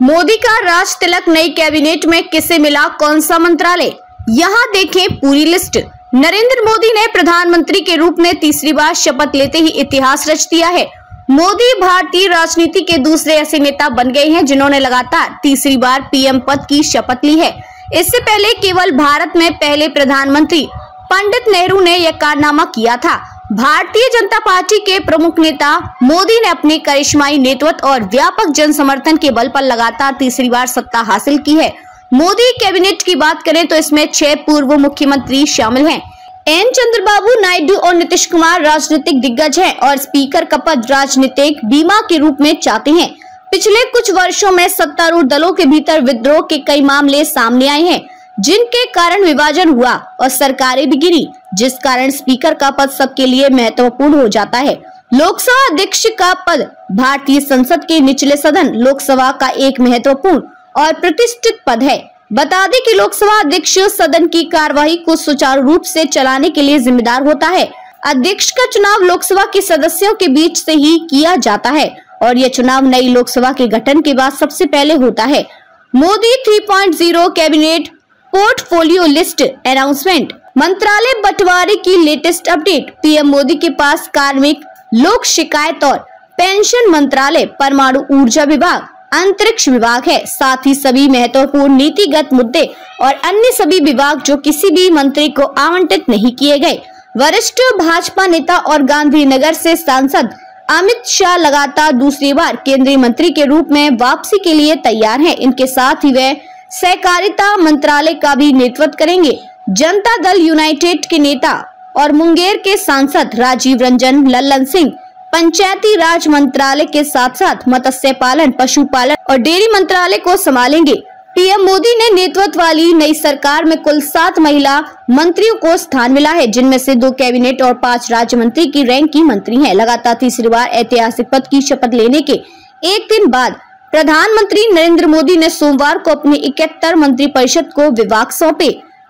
मोदी का राज तिलक, नई कैबिनेट में किसे मिला कौन सा मंत्रालय? यहाँ देखें पूरी लिस्ट। नरेंद्र मोदी ने प्रधानमंत्री के रूप में तीसरी बार शपथ लेते ही इतिहास रच दिया है। मोदी भारतीय राजनीति के दूसरे ऐसे नेता बन गए हैं जिन्होंने लगातार तीसरी बार पीएम पद की शपथ ली है। इससे पहले केवल भारत में पहले प्रधानमंत्री पंडित नेहरू ने यह कारनामा किया था। भारतीय जनता पार्टी के प्रमुख नेता मोदी ने अपने करिश्माई नेतृत्व और व्यापक जन समर्थन के बल पर लगातार तीसरी बार सत्ता हासिल की है। मोदी कैबिनेट की बात करें तो इसमें 6 पूर्व मुख्यमंत्री शामिल हैं। एन चंद्रबाबू नायडू और नीतीश कुमार राजनीतिक दिग्गज हैं और स्पीकर का पद राजनीतिक बीमा के रूप में चाहते हैं। पिछले कुछ वर्षों में सत्तारूढ़ दलों के भीतर विद्रोह के कई मामले सामने आए हैं, जिनके कारण विभाजन हुआ और सरकारें भी गिरी, जिस कारण स्पीकर का पद सबके लिए महत्वपूर्ण हो जाता है। लोकसभा अध्यक्ष का पद भारतीय संसद के निचले सदन लोकसभा का एक महत्वपूर्ण और प्रतिष्ठित पद है। बता दें कि लोकसभा अध्यक्ष सदन की कार्यवाही को सुचारू रूप से चलाने के लिए जिम्मेदार होता है। अध्यक्ष का चुनाव लोकसभा के सदस्यों के बीच से ही किया जाता है और यह चुनाव नई लोकसभा के गठन के बाद सबसे पहले होता है। Modi 3.0 cabinet portfolio list announcement, मंत्रालय बंटवारे की लेटेस्ट अपडेट। पीएम मोदी के पास कार्मिक, लोक शिकायत और पेंशन मंत्रालय, परमाणु ऊर्जा विभाग, अंतरिक्ष विभाग है। साथ ही सभी महत्वपूर्ण नीतिगत मुद्दे और अन्य सभी विभाग जो किसी भी मंत्री को आवंटित नहीं किए गए। वरिष्ठ भाजपा नेता और गांधीनगर से सांसद अमित शाह लगातार दूसरी बार केंद्रीय मंत्री के रूप में वापसी के लिए तैयार हैं। इनके साथ ही वे सहकारिता मंत्रालय का भी नेतृत्व करेंगे। जनता दल यूनाइटेड के नेता और मुंगेर के सांसद राजीव रंजन लल्लन सिंह पंचायती राज मंत्रालय के साथ साथ मत्स्य पालन, पशुपालन और डेयरी मंत्रालय को संभालेंगे। पीएम मोदी ने नेतृत्व वाली नई सरकार में कुल 7 महिला मंत्रियों को स्थान मिला है, जिनमें से 2 कैबिनेट और 5 राज्य मंत्री की रैंक की मंत्री हैं। लगातार तीसरी बार ऐतिहासिक पद की शपथ लेने के एक दिन बाद प्रधानमंत्री नरेंद्र मोदी ने सोमवार को अपनी 71 मंत्री परिषद को विभाग सौंपे।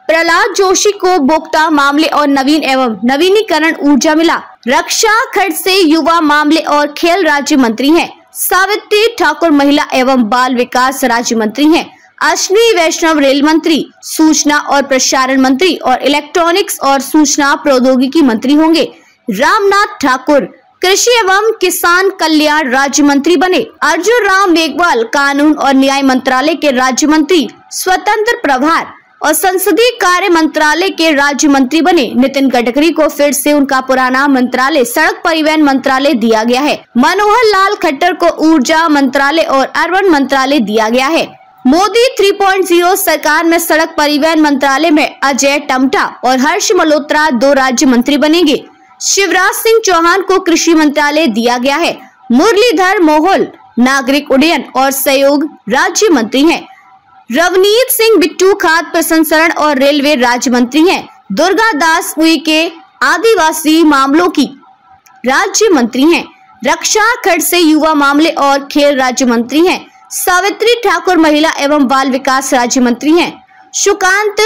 प्रहलाद जोशी को उपभोक्ता मामले और नवीन एवं नवीनीकरण ऊर्जा मिला। रक्षा खर्च से युवा मामले और खेल राज्य मंत्री हैं। सावित्री ठाकुर महिला एवं बाल विकास राज्य मंत्री हैं। अश्विनी वैष्णव रेल मंत्री, सूचना और प्रसारण मंत्री और इलेक्ट्रॉनिक्स और सूचना प्रौद्योगिकी मंत्री होंगे। रामनाथ ठाकुर कृषि एवं किसान कल्याण राज्य मंत्री बने। अर्जुन राम मेघवाल कानून और न्याय मंत्रालय के राज्य मंत्री, स्वतंत्र प्रभार और संसदीय कार्य मंत्रालय के राज्य मंत्री बने। नितिन गडकरी को फिर से उनका पुराना मंत्रालय सड़क परिवहन मंत्रालय दिया गया है। मनोहर लाल खट्टर को ऊर्जा मंत्रालय और अर्बन मंत्रालय दिया गया है। मोदी 3.0 सरकार में सड़क परिवहन मंत्रालय में अजय टम्टा और हर्ष मल्होत्रा 2 राज्य मंत्री बनेंगे। शिवराज सिंह चौहान को कृषि मंत्रालय दिया गया है। मुरलीधर मोहोल नागरिक उड्डयन और सहयोग राज्य मंत्री हैं। रवनीत सिंह बिट्टू खाद्य प्रसंस्करण और रेलवे राज्य मंत्री हैं। दुर्गा दास उइके आदिवासी मामलों की राज्य मंत्री हैं। रक्षा खर्च से युवा मामले और खेल राज्य मंत्री हैं। सावित्री ठाकुर महिला एवं बाल विकास राज्य मंत्री हैं। सुकांत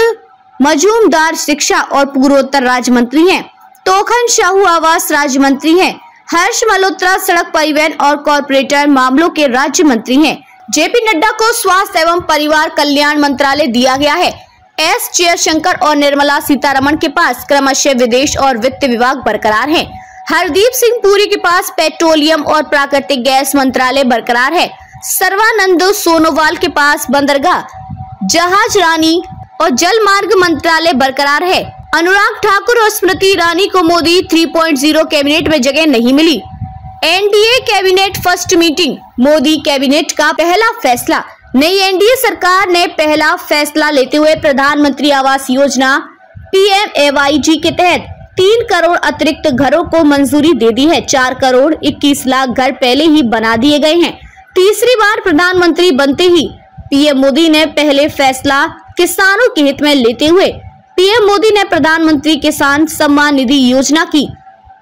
मजूमदार शिक्षा और पूर्वोत्तर राज्य मंत्री हैं। तोखन शाहू आवास राज्य मंत्री हैं। हर्ष मल्होत्रा सड़क परिवहन और कॉर्पोरेटर मामलों के राज्य मंत्री हैं। जेपी नड्डा को स्वास्थ्य एवं परिवार कल्याण मंत्रालय दिया गया है। एस जयशंकर और निर्मला सीतारमण के पास क्रमशः विदेश और वित्त विभाग बरकरार है। हरदीप सिंह पुरी के पास पेट्रोलियम और प्राकृतिक गैस मंत्रालय बरकरार है। सर्वानंद सोनोवाल के पास बंदरगाह, जहाज रानी और जल मार्ग मंत्रालय बरकरार है। अनुराग ठाकुर और स्मृति ईरानी को मोदी 3.0 कैबिनेट में जगह नहीं मिली। NDA cabinet first meeting, Modi cabinet का पहला फैसला। नई एनडीए सरकार ने पहला फैसला लेते हुए प्रधानमंत्री आवास योजना PMAYG के तहत 3 करोड़ अतिरिक्त घरों को मंजूरी दे दी है। 4 करोड़ 21 लाख घर पहले ही बना दिए गए हैं। तीसरी बार प्रधानमंत्री बनते ही पीएम मोदी ने पहले फैसला किसानों के हित में लेते हुए पीएम मोदी ने प्रधानमंत्री किसान सम्मान निधि योजना की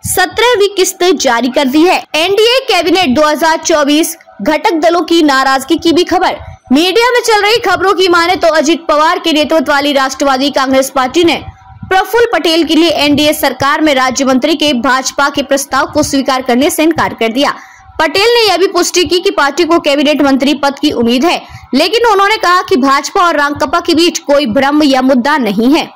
17वीं किस्त जारी कर दी है। एनडीए कैबिनेट 2024 घटक दलों की नाराजगी की भी खबर। मीडिया में चल रही खबरों की माने तो अजित पवार के नेतृत्व वाली राष्ट्रवादी कांग्रेस पार्टी ने प्रफुल्ल पटेल के लिए एनडीए सरकार में राज्य मंत्री के भाजपा के प्रस्ताव को स्वीकार करने से इनकार कर दिया। पटेल ने यह भी पुष्टि की कि पार्टी को कैबिनेट मंत्री पद की उम्मीद है, लेकिन उन्होंने कहा कि भाजपा और रांगकपा के बीच कोई भ्रम या मुद्दा नहीं है।